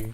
Hi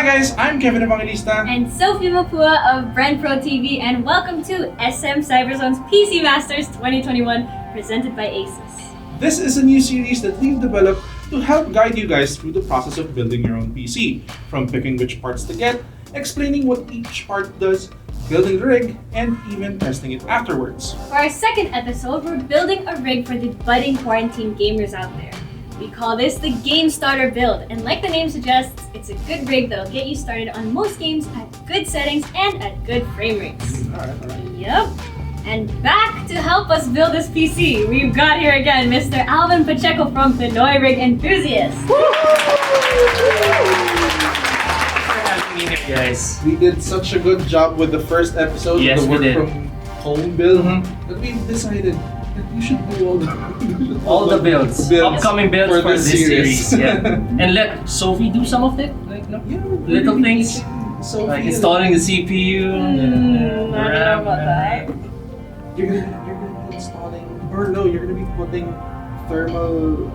guys, I'm Kevin Evangelista. And Sophie Mapua of BrenPro TV, and welcome to Cyberzone's PC Masters 2021, presented by ASUS. This is a new series that we've developed to help guide you guys through the process of building your own PC, from picking which parts to get, explaining what each part does, building the rig, and even testing it afterwards. For our second episode, we're building a rig for the budding quarantine gamers out there. We call this the Game Starter Build, and like the name suggests, it's a good rig that'll get you started on most games at good settings and at good frame rates. Alright. Yep. And back to help us build this PC, we've got here again Mr. Alvin Pacheco from Pinoy Rig Enthusiast. Guys. We did such a good job with the first episode, Yes, the we work did. from home build, that we've decided that you should do All the builds, upcoming builds for this series. Yeah. And let Sophie do some of it, like little things, like installing the CPU. I don't know about that. You're gonna be installing, or no, you're gonna be putting thermal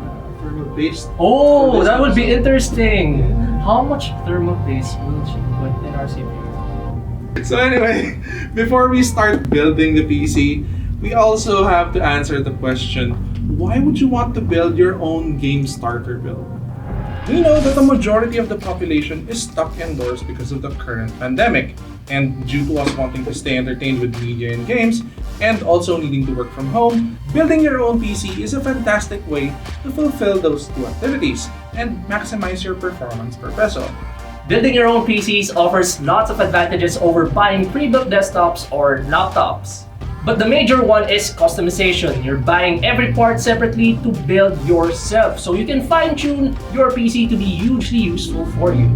based. Oh, that would be interesting. How much thermal paste will she put in our CPU? So anyway, before we start building the PC, we also have to answer the question, why would you want to build your own game starter build? We know that the majority of the population is stuck indoors because of the current pandemic, and due to us wanting to stay entertained with media and games, and also needing to work from home, building your own PC is a fantastic way to fulfill those two activities and maximize your performance per peso. Building your own PCs offers lots of advantages over buying pre-built desktops or laptops. But the major one is customization. You're buying every part separately to build yourself, so you can fine-tune your PC to be hugely useful for you.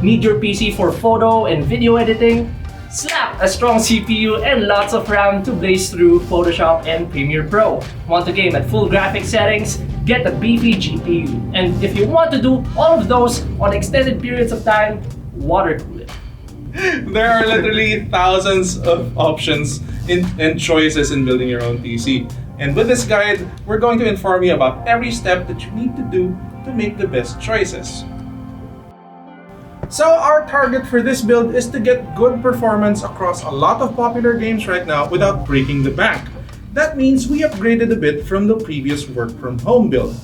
Need your PC for photo and video editing? Slap a strong CPU and lots of RAM to blaze through Photoshop and Premiere Pro. Want to game at full graphic settings? Get a beefy GPU. And if you want to do all of those on extended periods of time, water cool it. There are literally thousands of options and choices in building your own PC. And with this guide, we're going to inform you about every step that you need to do to make the best choices. So our target for this build is to get good performance across a lot of popular games right now without breaking the bank. That means we upgraded a bit from the previous work from home build.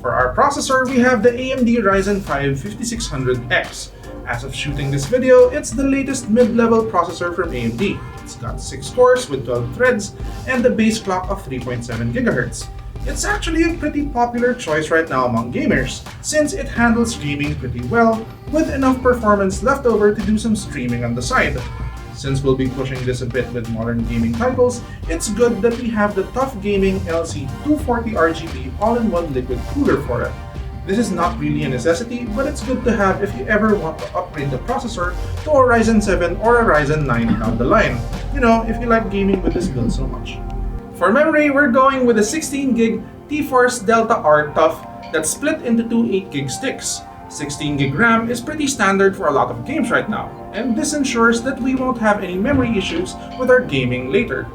For our processor, we have the AMD Ryzen 5 5600X. As of shooting this video, it's the latest mid-level processor from AMD. It's got 6 cores with 12 threads and a base clock of 3.7 GHz. It's actually a pretty popular choice right now among gamers, since it handles gaming pretty well, with enough performance left over to do some streaming on the side. Since we'll be pushing this a bit with modern gaming titles, it's good that we have the Tough Gaming LC240 RGB all-in-one liquid cooler for it. This is not really a necessity, but it's good to have if you ever want to upgrade the processor to a Ryzen 7 or a Ryzen 9 down the line. You know, if you like gaming with this build so much. For memory, we're going with a 16GB T-Force Delta R Tough that's split into two 8GB sticks. 16GB RAM is pretty standard for a lot of games right now, and this ensures that we won't have any memory issues with our gaming later.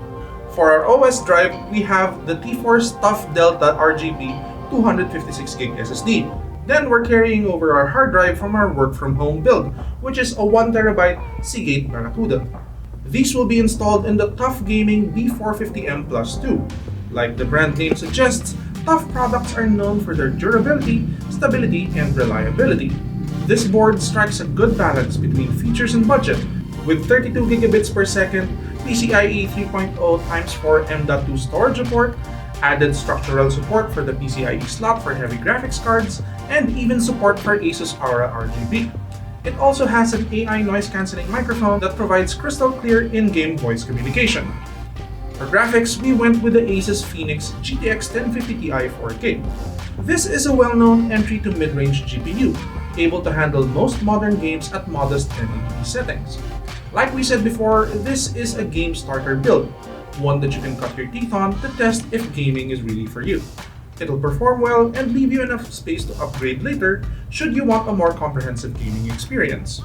For our OS drive, we have the T-Force Tough Delta RGB 256GB SSD. Then we're carrying over our hard drive from our work from home build, which is a 1TB Seagate Barracuda. These will be installed in the Tough Gaming B450M Plus 2. Like the brand name suggests, Tough products are known for their durability, stability, and reliability. This board strikes a good balance between features and budget, with 32 gigabits per second, PCIe 3.0x4 M.2 storage support, added structural support for the PCIe slot for heavy graphics cards, and even support for ASUS Aura RGB. It also has an AI noise-cancelling microphone that provides crystal clear in-game voice communication. For graphics, we went with the ASUS Phoenix GTX 1050 Ti 4K. This is a well-known entry to mid-range GPU, able to handle most modern games at modest 1080p settings. Like we said before, this is a game starter build, one that you can cut your teeth on to test if gaming is really for you. It'll perform well and leave you enough space to upgrade later should you want a more comprehensive gaming experience.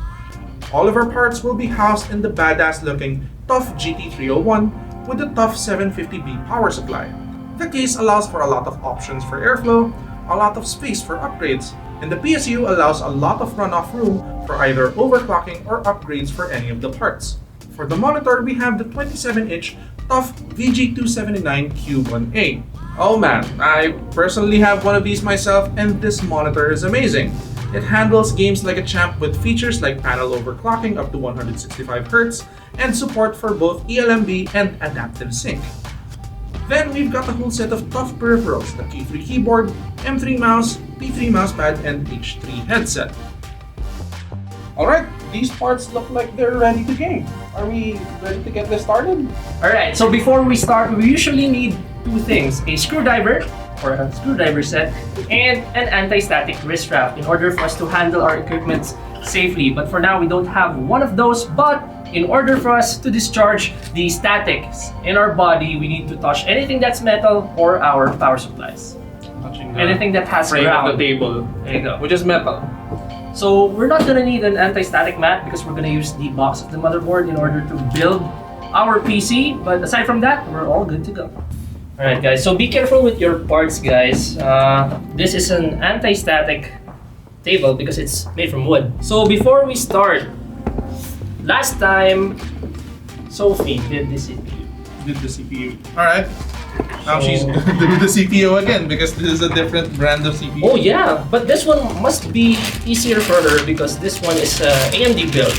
All of our parts will be housed in the badass looking TUF GT301 with the TUF 750B power supply. The case allows for a lot of options for airflow, a lot of space for upgrades, and the PSU allows a lot of runoff room for either overclocking or upgrades for any of the parts. For the monitor, we have the 27-inch TUF VG279 Q1A. Oh man, I personally have one of these myself, and this monitor is amazing. It handles games like a champ with features like panel overclocking up to 165Hz and support for both eLMB and adaptive sync. Then we've got a whole set of TUF peripherals, the K3 keyboard, M3 mouse, P3 mousepad, and H3 headset. Alright, these parts look like they're ready to game. Are we ready to get this started? Alright, so before we start, we usually need two things: a screwdriver, or a screwdriver set, and an anti-static wrist strap in order for us to handle our equipment safely. But for now, we don't have one of those, but in order for us to discharge the statics in our body, we need to touch anything that's metal or our power supplies. Touching Anything that has frame ground. of the table, There you go. which is metal. So we're not gonna need an anti-static mat because we're gonna use the box of the motherboard in order to build our PC. But aside from that, we're all good to go. Alright guys, so be careful with your parts, guys. This is an anti-static table because it's made from wood. So before we start, last time Sophie did the CPU. Did the CPU. Alright. Now So- she's gonna do the CPU again because this is a different brand of CPU. Oh yeah, but this one must be easier for her because this one is AMD build.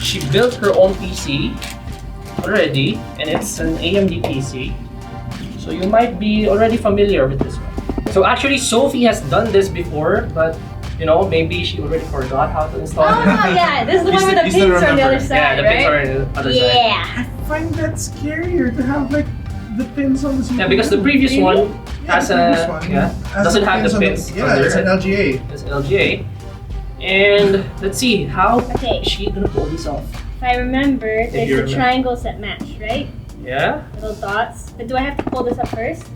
She built her own PC already, and it's an AMD PC. So you might be already familiar with this one. So actually, Sophie has done this before, but you know, maybe she already forgot how to install Oh, it. yeah, this is the You one with the still pins on the remember. other side, Yeah, the right? pins are on the other side. Yeah. I find that scarier to have like the pins on the CPU. Yeah, because the previous Really? one Yeah, has the previous a one yeah has doesn't the have the on pins. Yeah, it's an LGA. It's LGA. And let's see how Okay. is she gonna pull this off. If I remember, you there's the remember. triangles that match, right? Yeah, Little dots. But do I have to pull this up first?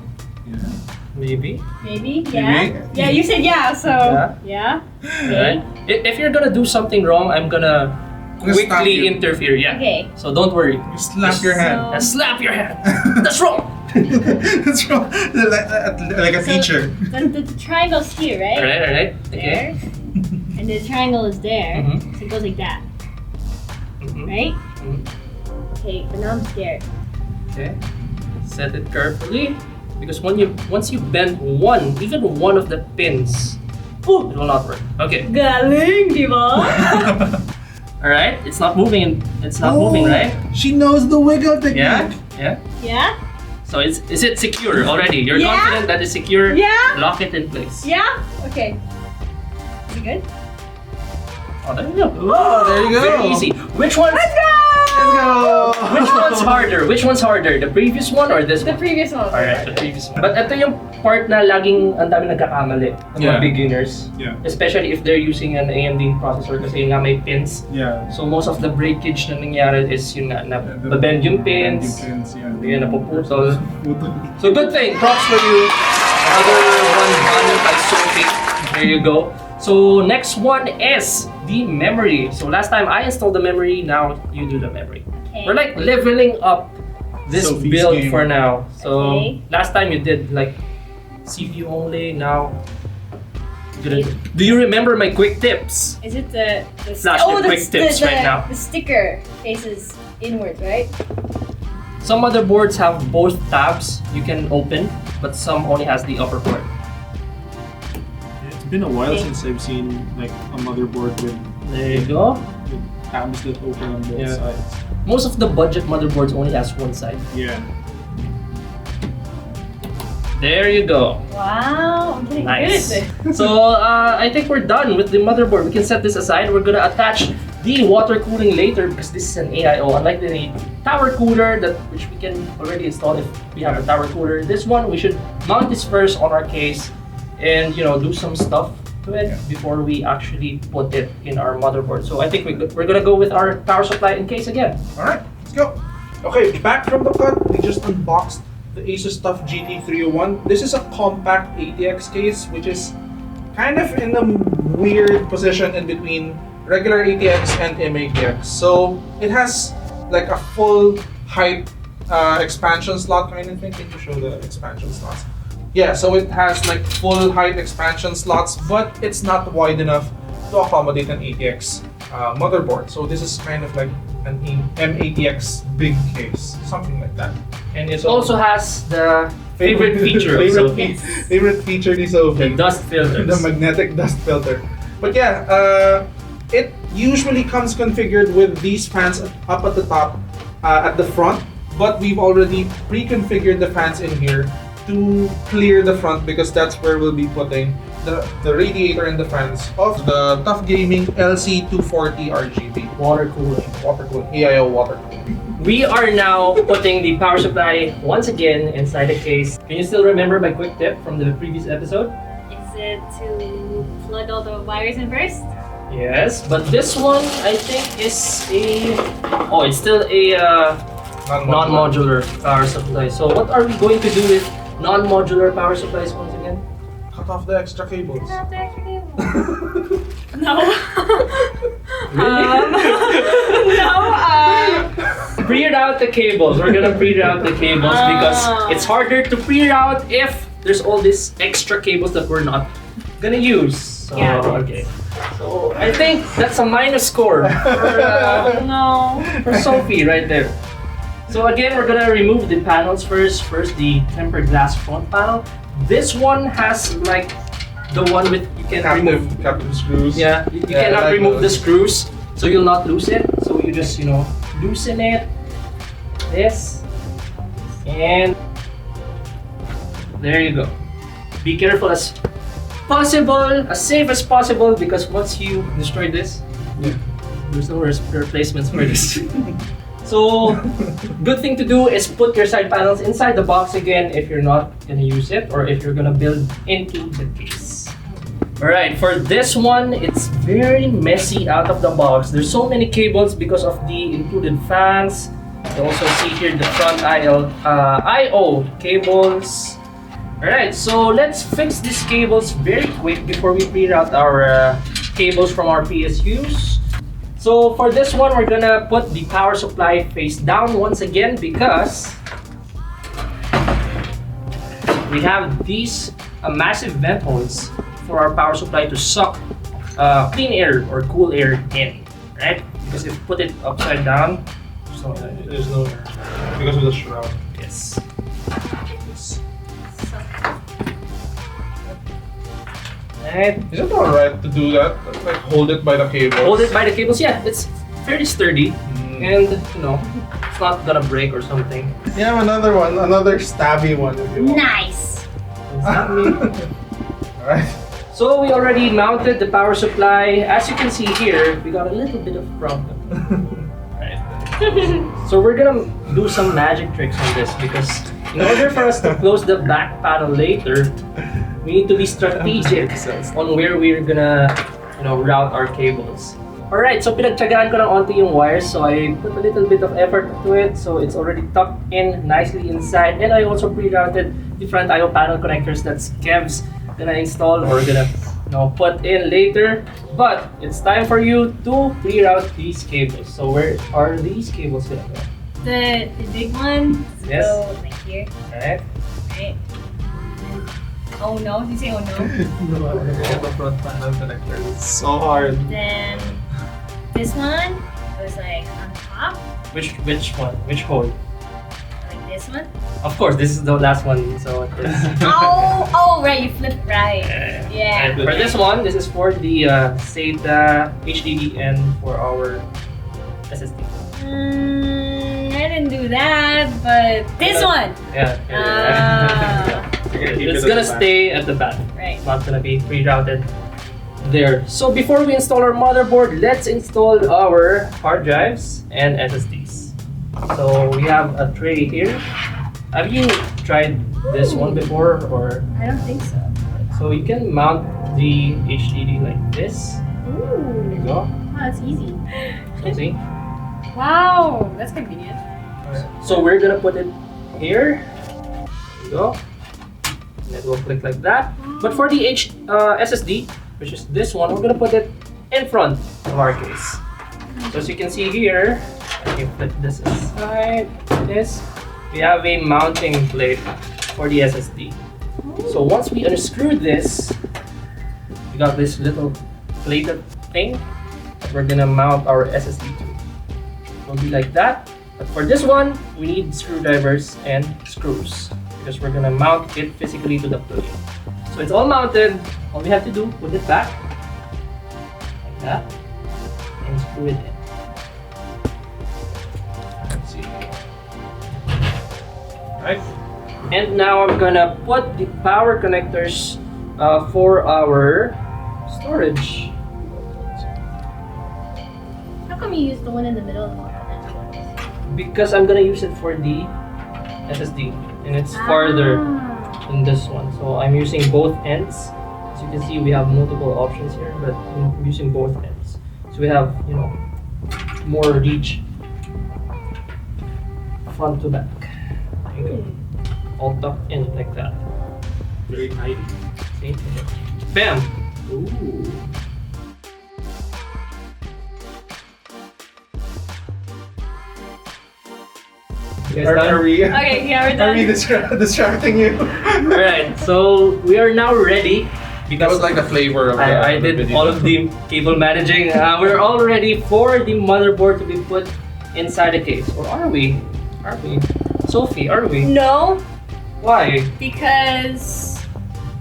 maybe. Maybe? Yeah? Maybe. Yeah, you said yeah, so. Yeah. Yeah? Right? If you're gonna do something wrong, I'm gonna Just stop quickly you. interfere. Yeah. Okay. So don't worry. You slap your hand. And slap your hand. That's wrong. That's wrong. Like a So- teacher. The triangle's here, right? Alright. There. Okay. And the triangle is there. Mhm. So it goes like that, Mhm. right? Mhm. Okay, but now I'm scared. Okay. Set it carefully. Because once you bend even one of the pins, it will not work. Okay. Galing, di ba? Alright. It's not moving. It's not moving, right? She knows the wiggle technique. Yeah. Yeah. Yeah? So is it secure already? You're Yeah. confident that it's secure? Yeah? Lock it in place. Yeah? Okay. Is it good? Oh, there you go. Oh, there you go. Very easy. Which one's Let's go. Which one's harder? Which one's harder? The previous one or this The one? previous one. Alright, the previous one. But ito yung part na laging ang dami nagkakamali ng Yeah. mga beginners. Yeah. Especially if they're using an AMD processor kasi yun nga may pins. Yeah. So most of the breakage na nangyari is yun nga, nababend yung pins, Yeah. yun napuputol. So good thing, props for you. Another one done by Sophie. There you go. So next one is the memory. So last time I installed the memory, now you do the memory. Okay. We're like leveling up this Sophie's build game. for now. So Okay. last time you did like CPU only, now you're gonna do you remember my quick tips? Is it the Flash the quick tips right now. The sticker faces inwards, right? Some motherboards have both tabs you can open, but some only has the upper part. It's been a while Okay. since I've seen like a motherboard with There you go. tabs that open on both Yeah. sides. Most of the budget motherboards only has one side. Yeah. There you go. Wow, I'm getting Nice. good at this. So I think we're done with the motherboard. We can set this aside. We're gonna attach the water cooling later because this is an AIO. Unlike the tower cooler which we can already install if we have a tower cooler. This one we should mount this first on our case and do some stuff to it before we actually put it in our motherboard. So I think we're gonna go with our power supply in case again. Alright, let's go. Okay, back from the cut, we just unboxed the ASUS TUF GT301. This is a compact ATX case, which is kind of in a weird position in between regular ATX and MATX. So it has like a full height expansion slot kind of thing. Can you show the expansion slots? Yeah, so it has like full height expansion slots, but it's not wide enough to accommodate an ATX motherboard. So this is kind of like an MATX big case, something like that. And it also has the favorite feature of Sophie, favorite feature ni Sophie. the dust filters. The magnetic dust filter. But yeah, it usually comes configured with these fans up at the top, at the front, but we've already pre-configured the fans in here to clear the front because that's where we'll be putting the radiator and the fans of the TUF Gaming LC240 RGB. Water cooling. Water cooling, AIO water cooling. We are now putting the power supply once again inside the case. Can you still remember my quick tip from the previous episode? Is it to plug all the wires in first? Yes, but this one I think is it's still a non-modular power supply. So what are we going to do with non-modular power supplies once again? Cut off the extra cables. Cut off the extra cable. No. Pre-route the cables. We're gonna pre-route the cables because it's harder to pre-route if there's all these extra cables that we're not gonna use. So, Yeah. okay. So I think that's a minus score for Sophie right there. So again, we're gonna remove the panels first. First, the tempered glass front panel. This one has like the one with you can remove. Captive screws. Yeah, you Yeah, cannot I like remove the those. screws, so you'll not lose it. So you just loosen it. This, and there you go. Be careful as possible, as safe as possible, because once you destroy this, Yeah. there's no replacements for this. So, good thing to do is put your side panels inside the box again if you're not gonna use it or if you're gonna build into the case. Alright, for this one, it's very messy out of the box. There's so many cables because of the included fans. You also see here the front I/O cables. Alright, so let's fix these cables very quick before we pre-route our cables from our PSUs. So for this one, we're gonna put the power supply face down once again because we have these massive vent holes for our power supply to suck clean air or cool air in, right? Because if you put it upside down, There's no air because of the shroud. yes. Right. Is it alright to do that? Like hold it by the cables? Hold it by the cables. Yeah, it's fairly sturdy, and it's not gonna break or something. Yeah, another one, another stabby one if you want. Nice. Alright. So we already mounted the power supply. As you can see here, we got a little bit of problem. Right. So we're gonna do some magic tricks on this because in order for us to close the back panel later, we need to be strategic on where we're gonna, route our cables. Alright, so pinagtyagaan ko ng onti yung wires, so I put a little bit of effort to it, so it's already tucked in nicely inside, and I also pre-routed the front I/O panel connectors that Kev's gonna install or gonna put in later. But it's time for you to pre-route these cables. So where are these cables gonna go? The big one. Yes. So like here, Alright. right? Oh no! Did you say oh no? The front panel connector. It's so hard. Then this one goes like on top, Which one? Which hole? like this one. Of course, this is the last one. So Oh, right, you flip right. Yeah. And for this one, this is for the SATA HDD and for our SSD. I didn't do that, but this one. Yeah. It's gonna stay at the back. Right. It's not gonna be pre-routed there. So before we install our motherboard, let's install our hard drives and SSDs. So we have a tray here. Have you tried this one before or? I don't think so. So you can mount the HDD like this. Ooh. There you go. Wow, that's easy. So see? Wow, that's convenient. So we're gonna put it here. you go. And it will click like that. But for the SSD, which is this one, we're gonna put it in front of our case. So as you can see here, if you flip this aside, we have a mounting plate for the SSD. So once we unscrew this, we got this little plated thing that we're gonna mount our SSD to. It will be like that. But for this one, we need screwdrivers and screws because we're gonna mount it physically to the plate. So it's all mounted. All we have to do, put it back like that and screw it in. Let's see. Right. And now I'm gonna put the power connectors for our storage. How come you use the one in the middle of the Because I'm gonna use it for the SSD and it's farther than this one. So I'm using both ends. As you can see, we have multiple options here, but I'm using both ends. So we have, you know, more reach front to back. There you go. All tucked in like that. Very tidy. See? Bam! Ooh. You guys done? Are we? Okay, yeah, we're Are we done. distracting you? Alright, so we are now ready. That Because was like the flavor of the I the did video. all of the cable managing. We're all ready for the motherboard to be put inside the case. Or are we? Are we? Sophie, are we? No, Why? because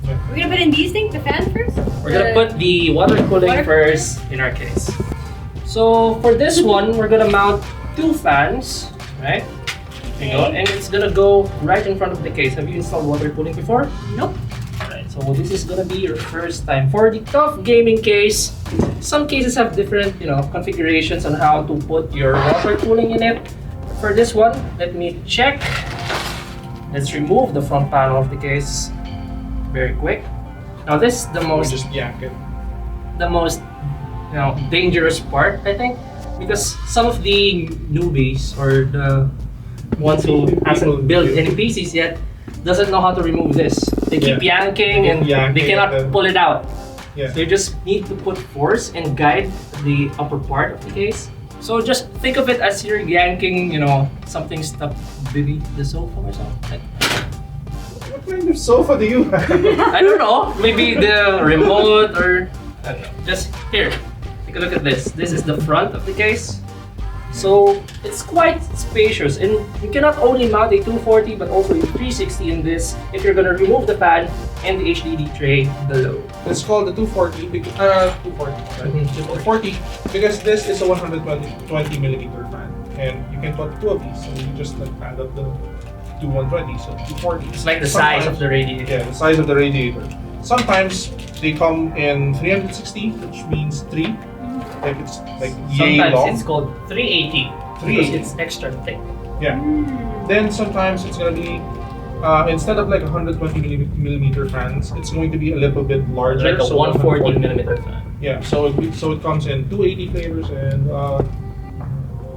we're gonna put in these things, the fan first. We're gonna put the water cooling Water first in our case. So for this one, we're gonna mount 2 fans, right? There you go. And it's gonna go right in front of the case. Have you installed water cooling before? Nope. Alright, so this is gonna be your first time. For the tough gaming case, some cases have different, you know, configurations on how to put your water cooling in it. For this one, let me check. Let's remove the front panel of the case very quick. Now this is the Or most just yank it. you know, dangerous part, I think, because some of the newbies or the ones who hasn't built any PCs yet doesn't know how to remove this. They keep yanking They and keep yanking they cannot and then- pull it out. Yeah. So you just need to put force and guide the upper part of the case. So just think of it as you're yanking, you know, something stuck beneath the sofa or something. What kind of sofa do you have? I don't know, maybe the remote or I don't know. Just here, take a look at this. This is the front of the case. So it's quite spacious, and you cannot only mount a 240 but also a 360 in this if you're gonna remove the fan and the HDD tray below. It's called the 240 because 240, right? Mhm. Just 240 because this is a 120 millimeter fan, and you can put 2 of these, so you just like add up the 120, so 240. It's like the size of the radiator. Yeah, the size of the radiator. Sometimes they come in 360, which means 3. Like it's like yay Sometimes long. it's called 380 because 380. it's extra thick. Yeah. Then sometimes it's gonna be instead of like 120 millimeter fans, it's going to be a little bit larger. Like a so 140 millimeter fan. Yeah. So it comes in 280 flavors and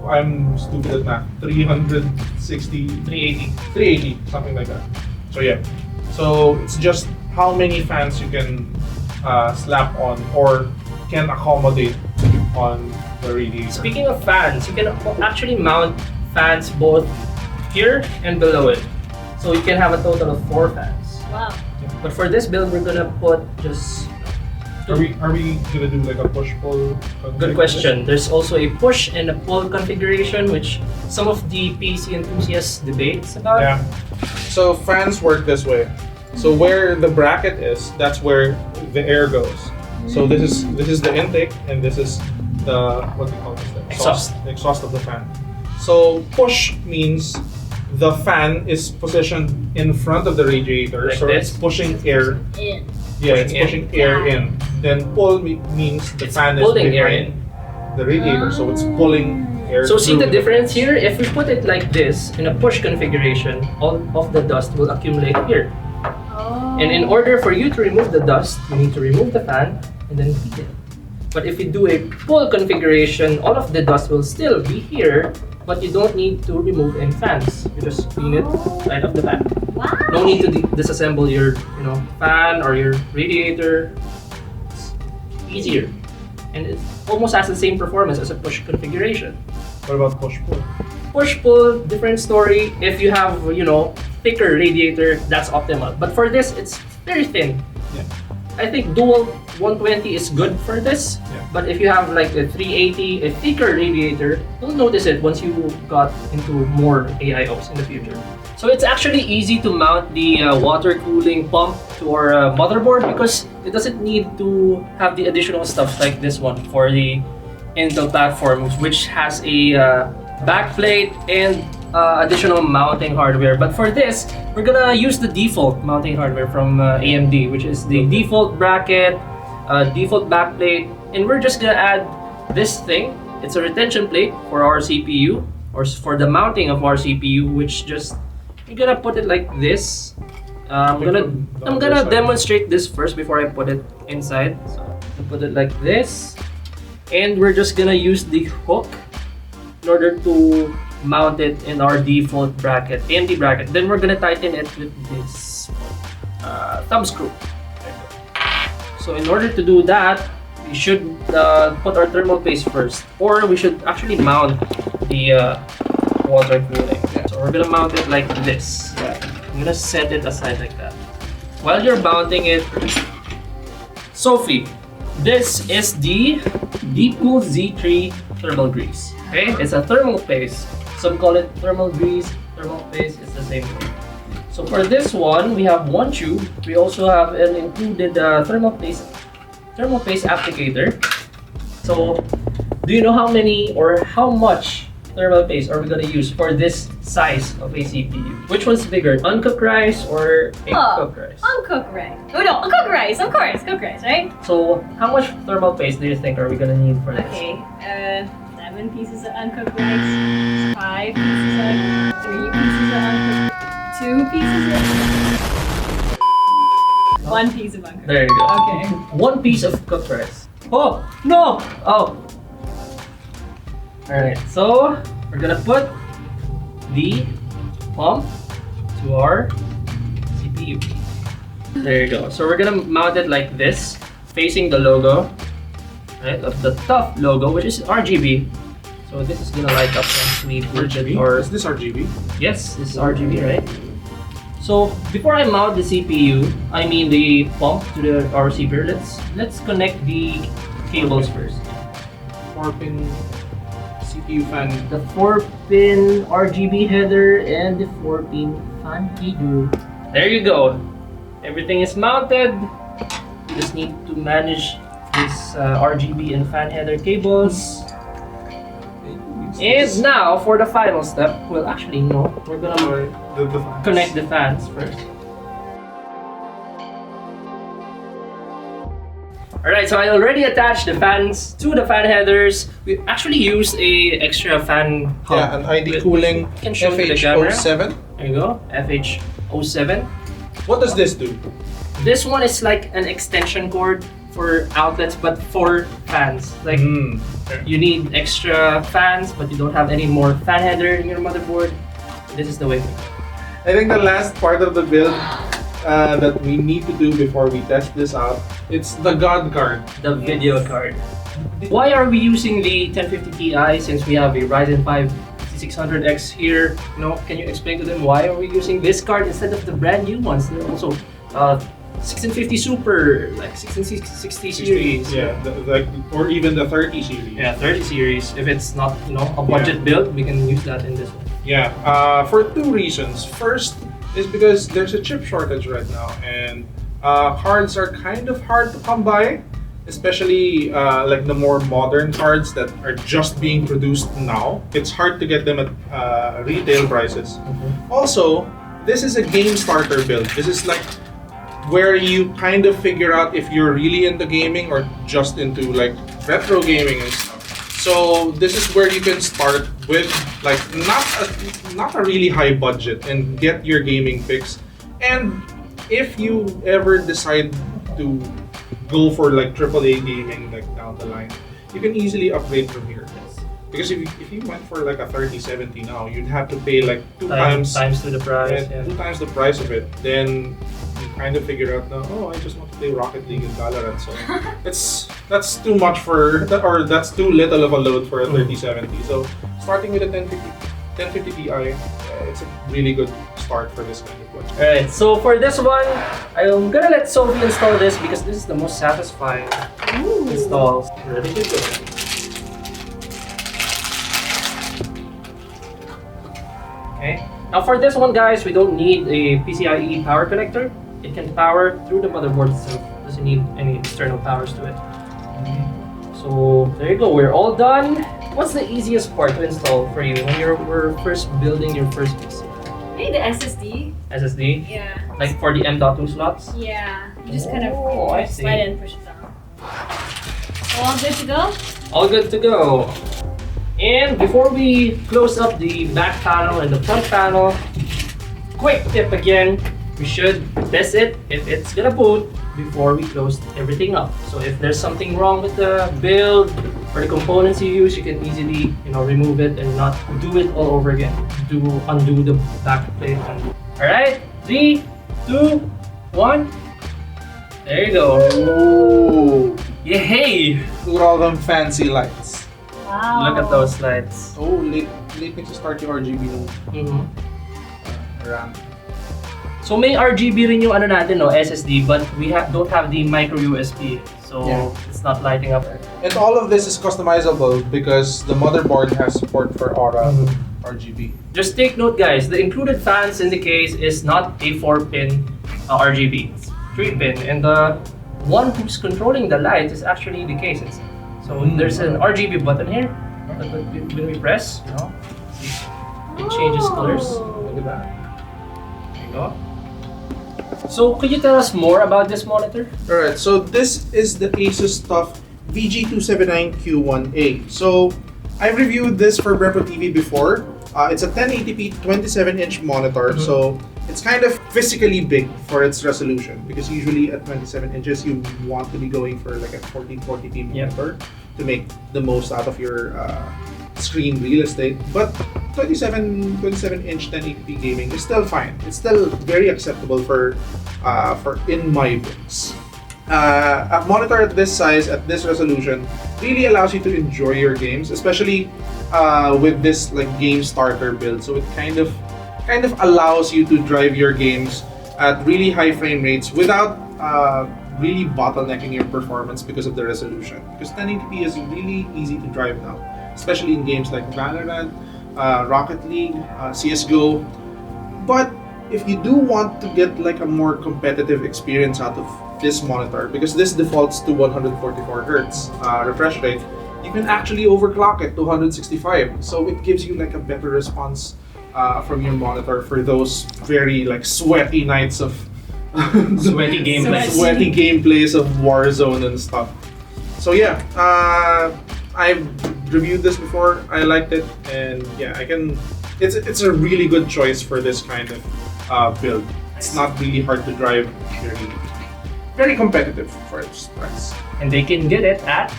I'm stupid at math. 360, 380. 380, something like that. So yeah. So it's just how many fans you can slap on or can accommodate on the radiator. Speaking of fans, you can actually mount fans both here and below it. So you can have a total of 4 fans. Wow. But for this build, we're gonna put just Are we gonna do like a push pull? Good question. There's also a push and a pull configuration, which some of the PC enthusiasts debates about. Yeah. So fans work this way. So where the bracket is, that's where the air goes. So this is the intake, and this is the what do you call this? The Exhaust. The exhaust of the fan. So push means the fan is positioned in front of the radiator, Like so this? it's pushing air. In. Yeah, it's Pushing pushing air in. Then pull means the It's fan is pulling air behind the radiator, so it's pulling air. So see through the difference fans. here? If we put it like this, in a push configuration, all of the dust will accumulate here. Oh. And in order for you to remove the dust, you need to remove the fan and then heat it. But if you do a pull configuration, all of the dust will still be here, but you don't need to remove any fans. You just clean it right off the bat. Wow. No need to disassemble your, fan or your radiator. It's easier, and it almost has the same performance as a push configuration. What about push-pull? Push-pull, different story. If you have, thicker radiator, that's optimal. But for this, it's very thin. Yeah. I think dual 120 is good for this. Yeah. But if you have like a 380, a thicker radiator, you'll notice it once you got into more AIOs in the future. So it's actually easy to mount the water cooling pump to our motherboard because it doesn't need to have the additional stuff like this one for the Intel platform, which has a backplate and additional mounting hardware. But for this, we're gonna use the default mounting hardware from AMD, which is the default bracket, default backplate, and we're just gonna add this thing. It's a retention plate for our CPU, or for the mounting of our CPU, which just you're gonna put it like this. I'm gonna demonstrate this first before I put it inside. So I put it like this, and we're just gonna use the hook in order to mount it in our default bracket, AMD bracket. Then we're gonna tighten it with this thumb screw. So in order to do that, we should put our thermal paste first, or we should actually mount the water cooling. So we're gonna mount it like this. I'm gonna set it aside like that. While you're mounting it, Sophie, this is the Deepcool Z3 thermal grease. Okay, it's a thermal paste. Some call it thermal grease, thermal paste, it's the same thing. So for this one, we have one tube. We also have an included thermal paste applicator. So, do you know how many or how much thermal paste are we gonna use for this size of a CPU? Which one's bigger, uncooked rice or cooked rice? Uncooked rice. Oh no, uncooked rice, of course, cooked rice, right? So, how much thermal paste do you think are we gonna need for this? Okay, 7 pieces of uncooked rice, 5 pieces of, 3 pieces of uncooked, 2 pieces of, 1 piece of uncooked. There you go. Okay. 1 piece of cooked rice. Oh, no! Oh. Alright, so we're gonna put the pump to our CPU. There you go. So we're gonna mount it like this, facing the logo, right? Of the tough logo, which is RGB. So this is gonna light up once we put it. Or Is this RGB? yes, this is RGB, right? So before I mount the CPU, I mean the pump to our CPU, let's connect the cables first. 4-pin CPU fan. The 4-pin RGB header and the 4-pin fan header. There you go. Everything is mounted. You just need to manage this RGB and fan header cables. And now for the final step, well actually no, we're gonna The fans. connect the fans first. Alright, so I already attached the fans to the fan headers. We actually used a extra fan hub. Yeah, an ID with- cooling can show you the camera. FH07. There you go, FH07. What does this do? This one is like an extension cord for outlets, but for fans. Like you need extra fans, but you don't have any more fan header in your motherboard. This is the way. I think the last part of the build that we need to do before we test this out, it's the God card. The video card. Why are we using the 1050 Ti since we have a Ryzen 5 5600X here? Can you explain to them why are we using this card instead of the brand new ones? They're also 1650 Super, like 1660 series. Yeah, or even the 30 series. Yeah, 30 series. If it's not, a budget build, we can use that in this one. Yeah, for 2 reasons. First is because there's a chip shortage right now, and cards are kind of hard to come by, especially like the more modern cards that are just being produced now. It's hard to get them at retail prices. Also, this is a game starter build. This is like where you kind of figure out if you're really into gaming or just into like retro gaming and stuff. So this is where you can start with like not a really high budget and get your gaming fix. And if you ever decide to go for like AAA gaming like down the line, you can easily upgrade from here. Because if you went for like a 3070 now, you'd have to pay like two times to the price. yeah, 2 times the price of it. Then you kind of figure out now, oh, I just want to play Rocket League and Valorant. So that's too much for that, or that's too little of a load for a 3070. So starting with a 1050 Ti, it's a really good start for this kind of watch. Alright, so for this one, I'm gonna let Sophie install this because this is the most satisfying install. Ready to go. Okay. Now for this one, guys, we don't need a PCIe power connector. It can power through the motherboard itself. Doesn't need any external powers to it. So there you go. We're all done. What's the easiest part to install for you when we're first building your first PC? Maybe the SSD. SSD? Yeah. Like for the M.2 slots? Yeah. You just kind of I see. slide it and push it down. So all good to go? All good to go. And before we close up the back panel and the front panel, quick tip again, we should test it if it's gonna boot before we close everything up. So if there's something wrong with the build or the components you use, you can easily remove it and not do it all over again. Undo the back plate. Alright, 3, 2, 1. There you go. Oh, Yay! look at all them fancy lights. Wow. Look at those lights. Oh, late needs to start yung RGB nung RAM. So may RGB rin yung SSD, but we don't have the micro USB. So Yeah. it's not lighting up. And all of this is customizable because the motherboard has support for Aura RGB. Just take note, guys, the included fans in the case is not a 4-pin RGB. It's 3-pin, and the one who's controlling the light is actually the cases. So there's an RGB button here. When we press, it changes colors. Look at that. There you go. So could you tell us more about this monitor? Alright, so this is the ASUS TUF VG279Q1A. So I've reviewed this for BrenPro TV before. It's a 1080p 27-inch monitor, so it's kind of physically big for its resolution because usually at 27 inches you want to be going for like a 1440p monitor to make the most out of your screen real estate. But 27-inch 1080p gaming is still fine. It's still very acceptable for in my books. A monitor at this size, at this resolution, really allows you to enjoy your games, especially with this like game starter build. So it kind of allows you to drive your games at really high frame rates without really bottlenecking your performance because of the resolution. Because 1080p is really easy to drive now, especially in games like Valorant, Rocket League, CSGO. But if you do want to get like a more competitive experience out of this monitor, because this defaults to 144 Hz refresh rate, you can actually overclock it to 165. So it gives you like a better response from your monitor for those very like sweaty nights of Sweaty gameplays of Warzone and stuff. So yeah, I've reviewed this before. I liked it, and yeah, it's a really good choice for this kind of build. It's not really hard to drive. Very competitive for its price. And they can get it at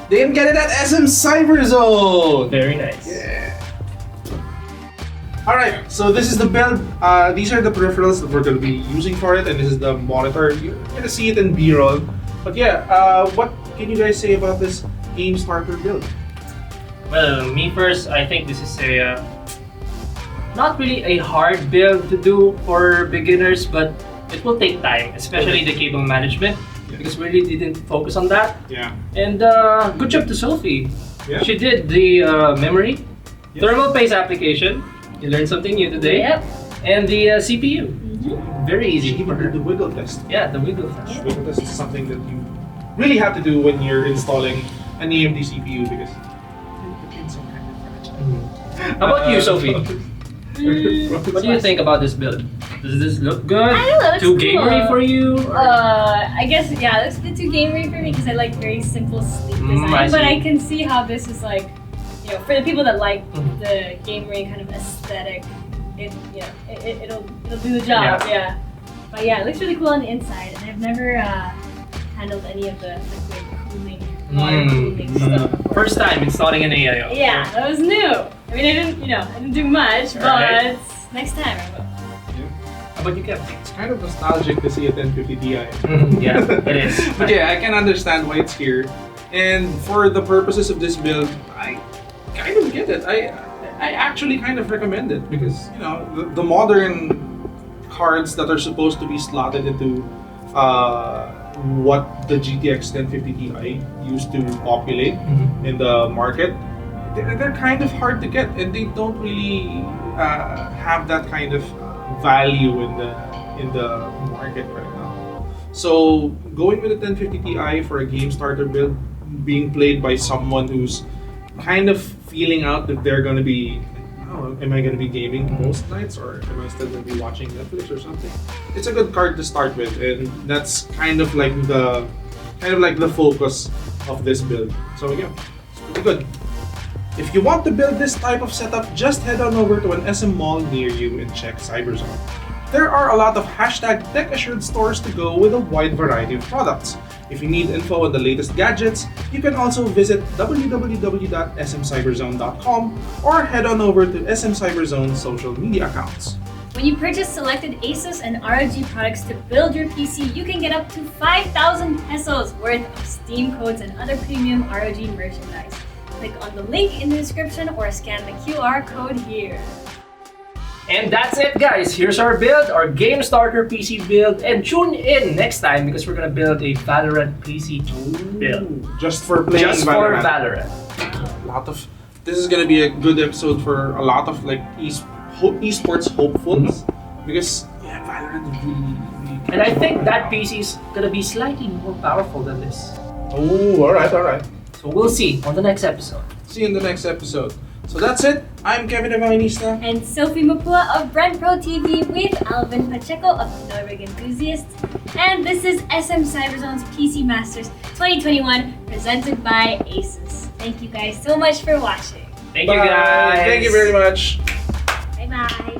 They can get it at SM Cyberzone. very nice. Yeah. Alright, so this is the build. These are the peripherals that we're going to be using for it, and this is the monitor. You're going to see it in B-roll. But yeah, what can you guys say about this game starter build? Well, me first, I think this is a not really a hard build to do for beginners, but it will take time, especially the cable management, because we really didn't focus on that. Yeah. And good job to Sophie. Yeah. She did the memory, thermal paste application. You learned something new today. Yep. And the CPU. Very easy. She even did the wiggle test. Yeah, the wiggle test. Wiggle test is something that you really have to do when you're installing an AMD CPU because the pins are kind of fragile. How about you, Sophie? What do you think about this build? Does this look good? I don't know, it Too looks gamery cool. for you? Or- I guess yeah, it looks a bit too gamery for me because I like very simple, sleek design. I But see. I can see how this is like, for the people that like the gamery kind of aesthetic. It'll do the job. Yeah. But yeah, it looks really cool on the inside, and I've never handled any of the liquid cooling waterproofing stuff. First time installing an AIO. Yeah, that was new. I mean, I didn't do much, but Alright. next time I will. How about you, Kev? It's kind of nostalgic to see a 1050 Ti. Yeah, it is. But yeah, I can understand why it's here. And for the purposes of this build, I kind of get it. I actually kind of recommend it because the modern cards that are supposed to be slotted into what the GTX 1050 Ti used to populate in the market, they're kind of hard to get, and they don't really have that kind of value in the market right now. So going with a 1050 Ti for a game starter build, being played by someone who's kind of feeling out if they're gonna be, am I gonna be gaming most nights or am I still gonna be watching Netflix or something? It's a good card to start with, and that's kind of like the focus of this build. So yeah, it's pretty good. If you want to build this type of setup, just head on over to an SM mall near you and check Cyberzone. There are a lot of #tech-assured stores to go with a wide variety of products. If you need info on the latest gadgets, you can also visit www.smcyberzone.com or head on over to SM Cyberzone's social media accounts. When you purchase selected ASUS and ROG products to build your PC, you can get up to 5,000 pesos worth of Steam codes and other premium ROG merchandise. Click on the link in the description or scan the QR code here. And that's it, guys. Here's our build, our game starter PC build. And tune in next time because we're gonna build a Valorant PC build. Just for playing Just for Valorant. This is gonna be a good episode for a lot of like esports hopefuls because Valorant is really And I think that PC is gonna be slightly more powerful than this. Oh, alright. So we'll see on the next episode. See you in the next episode. So that's it. I'm Kevin Evangelista. And Sophie Mapua of BrenPro TV with Alvin Pacheco of Pinoy Rig Enthusiasts. And this is SM Cyberzone's PC Masters 2021 presented by ASUS. Thank you guys so much for watching. Thank you, guys. Thank you very much. Bye-bye.